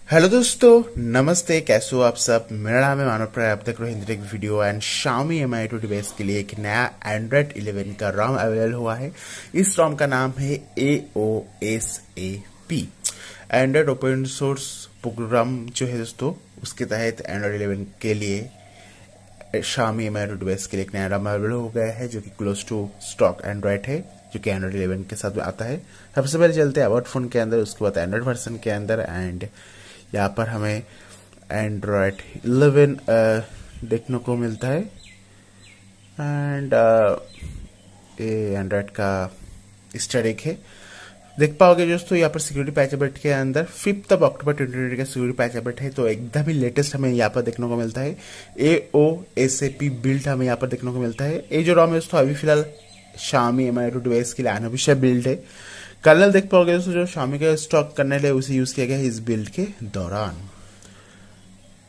Hello दोस्तों, नमस्ते। कैसे हो आप सब? मेरा नाम है मानव प्राय। आप देख रहे हो Hindi video. And Xiaomi Mi 2 device के लिए एक नया एंड्रॉइड 11 का रॉम अवेलेबल हुआ है। इस रॉम का नाम है AOSAP, Android open source program जो है दोस्तों। उसके तहत एंड्रॉइड 11 के लिए Xiaomi Mi 2 डिवाइस के लिए एक नया रॉम अवेलेबल हो गया है, जो कि क्लोज टू स्टॉक एंड्रॉइड है, जो कि एंड्रॉइड 11 के साथ में आता है। सबसे पहले चलते हैं अबाउट फोन के अंदर, उसके बाद एंड्रॉइड वर्जन के अंदर। एंड यहाँ पर हमें एंड्रॉइड 11 देखने को मिलता है। एंड ये एंड्रॉइड का स्टैटिक है, देख पाओगे दोस्तों। यहाँ पर सिक्योरिटी पैच अपडेट के अंदर 5 अक्टूबर 2020 का सिक्योरिटी पैच अपडेट है, तो एकदम ही लेटेस्ट हमें यहाँ पर देखने को मिलता है। AOSAP बिल्ड हमें यहाँ पर देखने को मिलता है। ये जो रॉम है दोस्तों, अभी फिलहाल Xiaomi Mi 2 डिवाइस के लिए अनऑफिशियल बिल्ड है। कर्नल देख पाओगे दोस्तों, जो Xiaomi का स्टॉक करने लिए उसे यूज किया गया है इस बिल्ड के दौरान।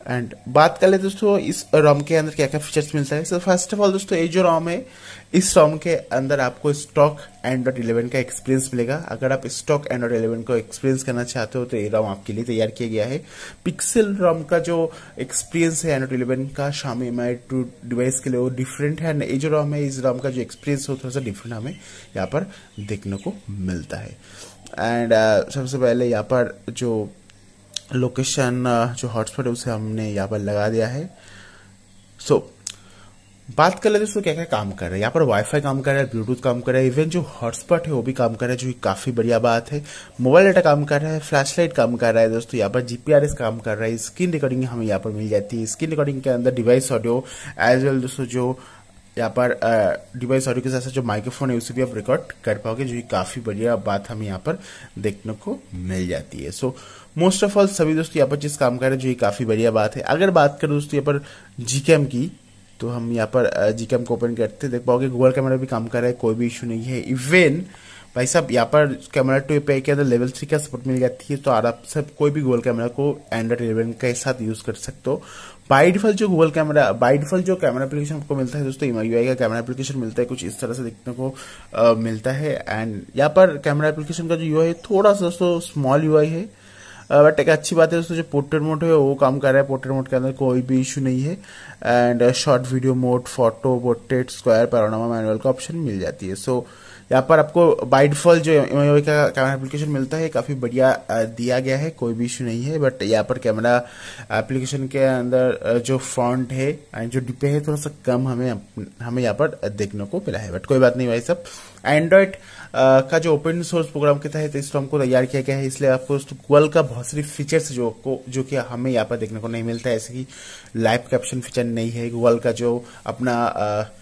एंड बात कर ले दोस्तों, इस रॉम के अंदर क्या क्या फीचर्स मिलता है। सो फर्स्ट ऑफ ऑल दोस्तों, ये जो रॉम है, इस रॉम के अंदर आपको स्टॉक एंड्रॉइड 11 का एक्सपीरियंस मिलेगा। अगर आप स्टॉक एंड्रॉइड 11 को एक्सपीरियंस करना चाहते हो तो ये रॉम आपके लिए तैयार किया गया है। पिक्सल रॉम का जो एक्सपीरियंस है एंड्रॉइड 11 का Xiaomi Mi 2 डिवाइस के लिए, वो डिफरेंट है। ये जो रॉम है, इस रॉम का जो एक्सपीरियंस हो थोड़ा सा डिफरेंट हमें यहाँ पर देखने को मिलता है। एंड सबसे पहले यहाँ पर जो लोकेशन जो हॉटस्पॉट है उसे हमने यहाँ पर लगा दिया है। सो बात कर लेते दोस्तों, क्या क्या काम कर रहा है। यहाँ पर वाईफाई काम कर रहा है, ब्लूटूथ काम कर रहा है, इवन जो हॉटस्पॉट है वो भी काम कर रहा है, जो कि काफी बढ़िया बात है। मोबाइल डाटा काम कर रहा है, फ्लैशलाइट काम कर रहा है दोस्तों। यहाँ पर GPRS काम कर रहा है, स्क्रीन रिकॉर्डिंग हमें यहाँ पर मिल जाती है। स्क्रीन रिकॉर्डिंग के अंदर डिवाइस ऑडियो एज वेल दोस्तों, जो यहाँ पर डिवाइस ऑडियो के साथ साथ जो माइक्रोफोन है उसे भी आप रिकॉर्ड कर पाओगे, जो कि काफी बढ़िया बात हमें यहाँ पर देखने को मिल जाती है। सो मोस्ट ऑफ ऑल सभी दोस्तों यहाँ पर जिस काम कर रहे हैं, जो कि काफी बढ़िया बात है। अगर बात करें दोस्तों यहाँ पर Gcam की, तो हम यहाँ पर Gcam को ओपन करते देख पाओगे। गूगल कैमरा भी काम कर रहा है, कोई भी इशू नहीं है। इवन भाई साहब यहाँ पर कैमरा 2 API के अंदर लेवल 3 का सपोर्ट मिल जाती है, तो आप सब कोई भी गूगल कैमरा को एंड्रॉइड 11 के साथ यूज कर सकते हो। बाय डिफॉल्ट जो कैमरा एप्लीकेशन आपको मिलता है दोस्तों, MIUI का कैमरा एप्लीकेशन मिलता है, कुछ इस तरह से देखने को मिलता है। एंड यहाँ पर कैमरा एप्लीकेशन का जो UI है थोड़ा सा दोस्तों स्मॉल UI है, बट एक अच्छी बात है दोस्तों, जो पोर्ट्रेट मोड है वो काम कर रहा है। पोर्ट्रेट मोड के अंदर कोई भी इशू नहीं है। And short video mode, photo, portrait, square, panorama, manual का ऑप्शन मिल जाती है। सो यहाँ पर आपको बाय डिफॉल्ट जो MIUI का कैमरा एप्लीकेशन मिलता है काफी बढ़िया दिया गया है, कोई भी इशू नहीं है। बट यहाँ पर कैमरा एप्लीकेशन के अंदर जो फॉन्ट है एंड जो डिब्बे है थोड़ा सा कम हमें यहाँ पर देखने को मिला है, बट कोई बात नहीं भाई सब। एंड्रॉइड का जो ओपन सोर्स प्रोग्राम के तहत इस रॉम को तैयार किया गया है, इसलिए आपको गूगल का बहुत सारी फीचर्स जो कि हमें यहाँ पर देखने को नहीं मिलता है। ऐसे कि लाइव कैप्शन फीचर नहीं है। गूगल का जो अपना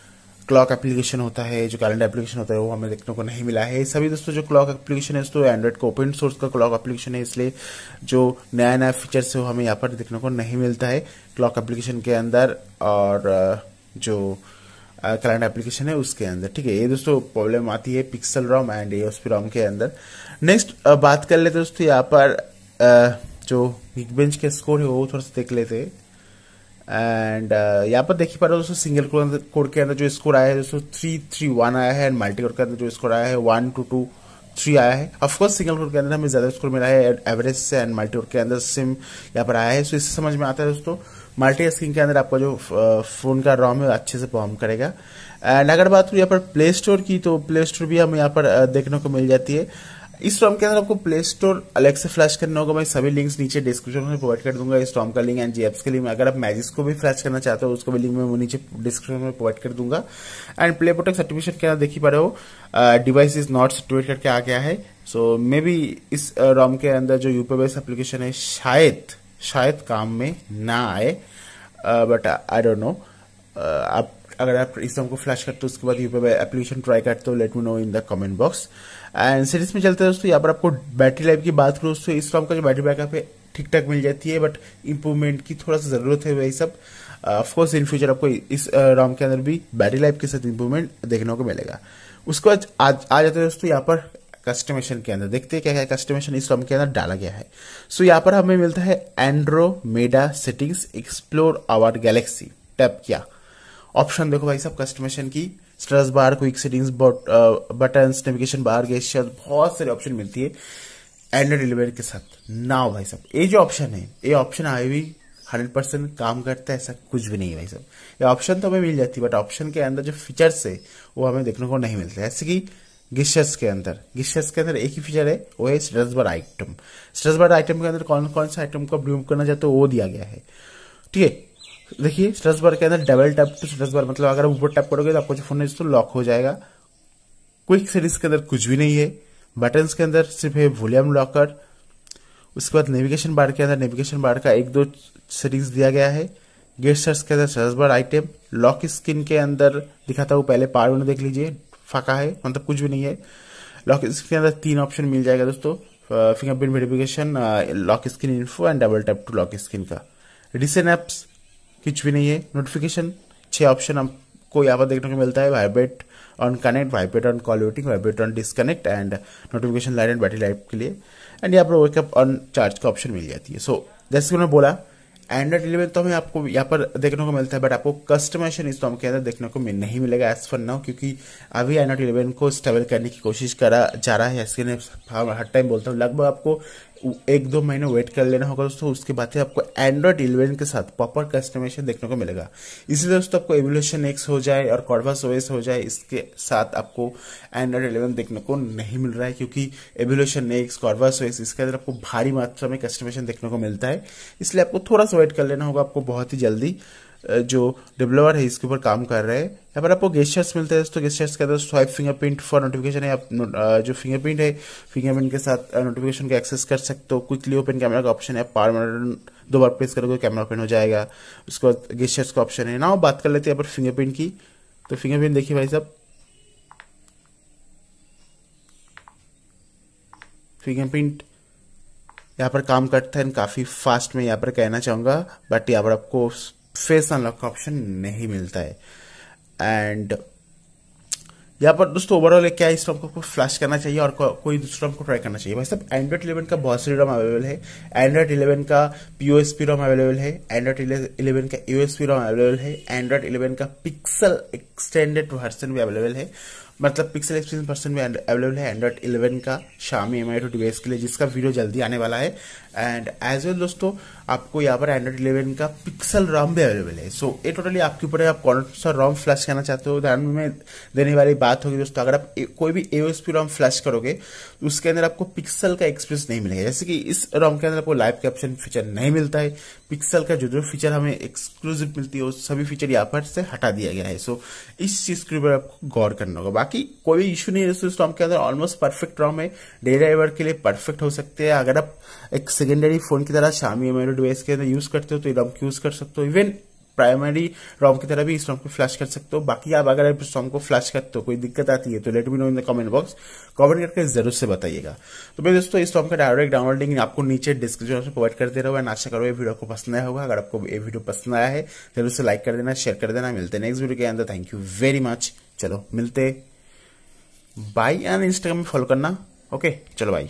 क्लॉक एप्लीकेशन होता है, जो कैलेंडर एप्लीकेशन होता है, वो हमें देखने को नहीं मिला है। सभी दोस्तों जो क्लॉक एप्लीकेशन है दोस्तों, एंड्रॉइड का ओपन सोर्स का क्लॉक एप्लीकेशन है, इसलिए जो नया फीचर्स है वो हमें यहाँ पर देखने को नहीं मिलता है क्लॉक एप्लीकेशन के अंदर, और जो कैलेंडर एप्लीकेशन है उसके अंदर। ठीक है, ये दोस्तों प्रॉब्लम आती है pixel ROM and AOSP ROM के अंदर। नेक्स्ट बात कर लेते दोस्तों, यहाँ पर जो Geekbench के स्कोर है वो थोड़ा सा देख लेते हैं। एंड यहाँ पर देख ही पा रहे हो दोस्तों, सिंगल कोड के अंदर जो स्कोर आया है दोस्तों 331 आया है। एंड मल्टी कोड के अंदर जो स्कोर आया है 1223 आया है। ऑफकोर्स सिंगल कोड के अंदर हमें ज्यादा स्कोर मिला है एवरेज से, एंड मल्टी कोड के अंदर सिम यहाँ पर आया है। सो इससे समझ में आता है दोस्तों, मल्टी स्क्रीन के अंदर आपका जो फोन का रॉम है अच्छे से परफॉर्म करेगा। एंड अगर बात करूँ यहाँ पर प्ले स्टोर की, तो प्ले स्टोर भी हमें यहाँ पर देखने को मिल जाती है। इस रॉम के अंदर आपको प्ले स्टोर अलग से फ्लैश करना होगा। मैं सभी लिंक्स नीचे डिस्क्रिप्शन में प्रोवाइड कर दूंगा, इस रॉम का लिंक एंड GApps के लिंक। अगर आप मैजिक्स को भी फ्लैश करना चाहते हो उसको भी लिंक मैं नीचे डिस्क्रिप्शन में प्रोवाइड कर दूंगा। एंड प्ले प्रोटेक्ट सर्टिफिकेशन के अंदर देख ही पा रहे हो, डिवाइस इज नॉट सर्टिफिकेट करके आ गया है। सो मे बी इस रॉम के अंदर जो यूपी बेस्ड एप्लीकेशन है शायद काम में ना आए, बट आई डोंट नो। आप अगर आप इस रॉम को फ्लैश करते हो उसके बाद यूपी एप्लीकेशन ट्राई करते हो, let me know in the comment box. And series में चलते हैं दोस्तों, यहाँ पर आपको बैटरी लाइफ की बात करूँ दोस्तों, इस रॉम का जो बैटरी बैकअप है ठीक ठाक मिल जाती है, बट इंप्रूवमेंट की थोड़ा सा जरूरत है वही सब। ऑफकोर्स इन फ्यूचर आपको इस रॉम के अंदर भी बैटरी लाइफ के साथ इंप्रूवमेंट देखने को मिलेगा। उसके बाद आ जाते हैं दोस्तों यहाँ पर कस्टमाइजेशन के अंदर। देखते हैं क्या क्या कस्टमाइजेशन इस रॉम के अंदर डाला गया है। सो यहाँ पर हमें मिलता है Andromeda settings, explore our galaxy. Tap किया, ऑप्शन देखो भाई साहब कस्टमाइजेशन की, status bar, quick settings, buttons, navigation bar, gesture, बहुत सारे ऑप्शन मिलती है। एंड्रॉइड 11 के साथ ना भाई साहब, ये जो ऑप्शन है, ये ऑप्शन अभी भी 100% काम करता है ऐसा कुछ भी नहीं है भाई साहब। ये ऑप्शन तो हमें मिल जाती है, बट ऑप्शन के अंदर जो फीचर्स है वो हमें देखने को नहीं मिलते। ऐसे कि गिस्टर्स के अंदर एक ही फीचर है, वो है status bar item. Status bar item के अंदर कौन कौन सा आइटम को आप रिमूव करना चाहते हो वो दिया गया है, ठीक है। देखिए स्टेटस बार के अंदर double tap to status bar, मतलब अगर आप ऊपर टैप करोगे तो आपको जो फोन है तो लॉक हो जाएगा। क्विक सेटिंग्स के अंदर कुछ भी नहीं है। बटन्स के अंदर सिर्फ है वॉल्यूम लॉकर। उसके बाद नेविगेशन बार के अंदर नेविगेशन बार का एक दो सेटिंग्स दिया गया है। गेस्टर्स के अंदर search bar item. Lock screen के अंदर दिखाता हूँ, पहले पार में देख लीजिए, फाका है, मतलब कुछ भी नहीं है। लॉक स्क्रीन के अंदर 3 ऑप्शन मिल जाएगा दोस्तों, fingerprint verification, lock screen info and double tap to lock screen का। रिसेंट एप्स कुछ भी नहीं है। नोटिफिकेशन 6 ऑप्शन आपको यहाँ पर देखने को मिलता है। Vibrate on connect, vibrate on call waiting, vibrate on disconnect and notification light and battery life के लिए। एंड यहाँ पर वेकअप ऑन चार्ज का ऑप्शन मिल जाती है। सो जैसे कि मैंने बोला, एंड्रॉइड 11 तो हमें आपको यहाँ पर देखने को मिलता है, बट आपको कस्टमाइजेशन इस के अंदर देखने को नहीं मिलेगा एज फॉर नाउ, क्योंकि अभी एंड्रॉइड 11 को स्टेबल करने की कोशिश करा जा रहा है। ऐसे हर टाइम बोलता हूँ, लगभग आपको 1-2 महीने वेट कर लेना होगा दोस्तों, उसके बाद ही आपको एंड्रॉइड 11 के साथ प्रॉपर कस्टमाइजेशन देखने को मिलेगा। इसलिए दोस्तों आपको एवोल्यूशन एक्स हो जाए और कॉर्वस ओएस हो जाए, इसके साथ आपको एंड्रॉइड 11 देखने को नहीं मिल रहा है, क्योंकि एवोल्यूशन एक्स, कॉर्वस ओएस, इसके अंदर आपको भारी मात्रा में कस्टमाइजेशन देखने को मिलता है। इसलिए आपको थोड़ा सा वेट कर लेना होगा। आपको बहुत ही जल्दी जो डेवलपर है इसके ऊपर काम कर रहे हैं। यहाँ पर आपको गेस्चर्स मिलते हैं दोस्तों। गेस्चर्स के अंदर स्वाइप फिंगरप्रिंट फॉर नोटिफिकेशन है। आप जो फिंगरप्रिंट है, फिंगरप्रिंट के साथ नोटिफिकेशन को एक्सेस कर सकते हो। क्विकली ओपन कैमरा का ऑप्शन है, पावर बटन 2 बार प्रेस करोगे कैमरा ओपन हो जाएगा। उसके बाद गेस्चर्स का ऑप्शन है। ना बात कर लेते हैं यहाँ पर फिंगरप्रिंट की। तो फिंगरप्रिंट देखिए भाई साहब, फिंगरप्रिंट यहाँ पर काम करता है काफी फास्ट में यहाँ पर कहना चाहूंगा, बट यहाँ पर आपको फेस अनलॉक का ऑप्शन नहीं मिलता है। एंड यहाँ पर दोस्तों ओवरऑल क्या इस रॉम को फ्लैश करना चाहिए और कोई दूसरा रॉम को ट्राई करना चाहिए। भाई साहब एंड्रॉइड 11 का बहुत सारी रॉम अवेलेबल है। एंड्रॉइड 11 का पीओएसपी रॉम अवेलेबल है। एंड्रॉइड 11 का यूएसपी रॉम अवेलेबल है। एंड्रॉइड 11 का पिक्सल एक्सटेंडेड वर्जन भी अवेलेबल है, मतलब पिक्सल एक्सटेंडेड वर्जन भी अवेलेबल है एंड्रॉइड 11 का Xiaomi Mi 2 डिवाइस के लिए, जिसका वीडियो जल्दी आने वाला है। एंड एज वेल दोस्तों आपको यहाँ पर एंड्रॉइड 11 का पिक्सल रॉम भी अवेलेबल है। सो ये टोटली आपके ऊपर है, आप कौन सा रॉम फ्लैश करना चाहते हो। ध्यान में देने वाली बात होगी दोस्तों, अगर आप कोई भी AOSP रॉम फ्लैश करोगे तो उसके अंदर आपको पिक्सल का एक्सपीरियंस नहीं मिलेगा। जैसे कि इस रॉम के अंदर आपको लाइव कैप्शन फीचर नहीं मिलता है। पिक्सल का जो फीचर हमें एक्सक्लूसिव मिलती है वो सभी फीचर यहाँ पर से हटा दिया गया है। सो इस चीज के ऊपर आपको गौर करना होगा। बाकी कोई इशू नहीं है दोस्तों, इस रॉम के अंदर ऑलमोस्ट परफेक्ट रॉम है। डे ड्राइवर के लिए परफेक्ट हो सकते हैं। अगर आप एक सेकेंडरी फोन की तरह Xiaomi Mi 2 डिवाइस के अंदर यूज करते हो तो ये रॉम यूज कर सकते हो। इवन प्राइमरी रॉम की तरह भी इस रॉम को फ्लैश कर सकते हो। बाकी आप अगर इस रॉम को फ्लैश करते हो कोई दिक्कत आती है तो let me know in the comment box, comment करके जरूर से बताइएगा। तो मैं दोस्तों इस रॉम का डायरेक्ट डाउनलोड लिंक आपको नीचे डिस्क्रिप्शन में प्रोवाइड कर दे रहा हूँ। एंड आशा करो ये वीडियो आपको पसंद आया होगा। अगर आपको ये वीडियो पसंद आया है जरूर से लाइक कर देना, शेयर कर देना। मिलते हैं नेक्स्ट वीडियो के अंदर। Thank you very much. चलो मिलते, बाय। एंड इंस्टाग्राम में फॉलो करना। ओके चलो बाय।